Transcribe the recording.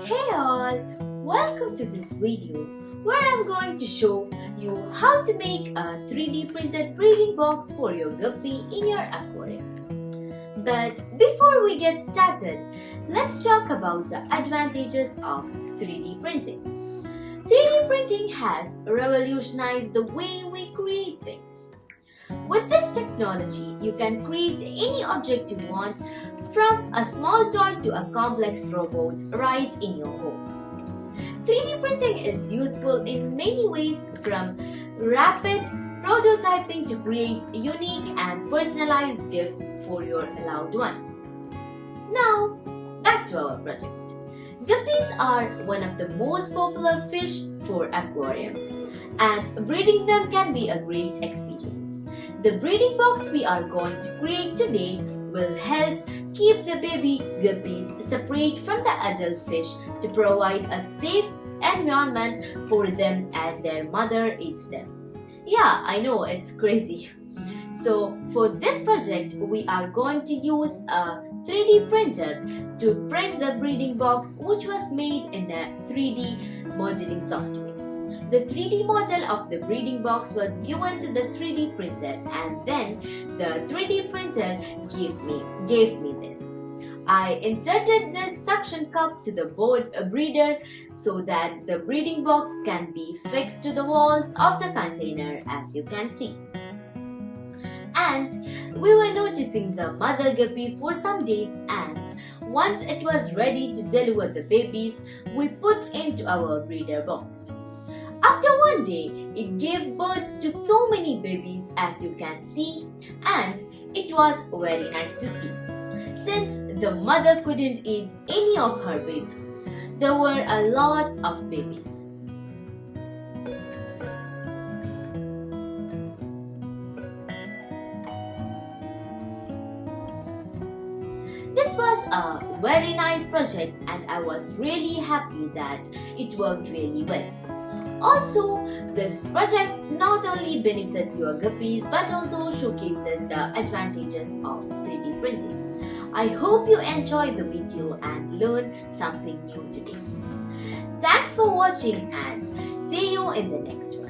Hey all, welcome to this video where I'm going to show you how to make a 3D printed breeding box for your guppy in your aquarium. But before we get started, let's talk about the advantages of 3D printing. 3D printing has revolutionized the way we create things. With this technology, you can create any object you want, from a small toy to a complex robot, right in your home. 3D printing is useful in many ways, from rapid prototyping to create unique and personalized gifts for your loved ones. Now, back to our project. Guppies are one of the most popular fish for aquariums, and breeding them can be a great experience. The breeding box we are going to create today will help keep the baby guppies separate from the adult fish to provide a safe environment for them as their mother eats them. Yeah, I know, it's crazy. So for this project, we are going to use a 3D printer to print the breeding box, which was made in a 3D modeling software. The 3D model of the breeding box was given to the 3D printer, and then the 3D printer gave me this. I inserted this suction cup to the breeder so that the breeding box can be fixed to the walls of the container, as you can see. And we were noticing the mother guppy for some days, and once it was ready to deliver the babies, we put into our breeder box. After one day, it gave birth to so many babies, as you can see, and it was very nice to see. Since the mother couldn't eat any of her babies, there were a lot of babies. This was a very nice project, and I was really happy that it worked really well. Also, this project not only benefits your guppies but also showcases the advantages of 3D printing. I hope you enjoyed the video and learned something new today. Thanks for watching, and see you in the next one.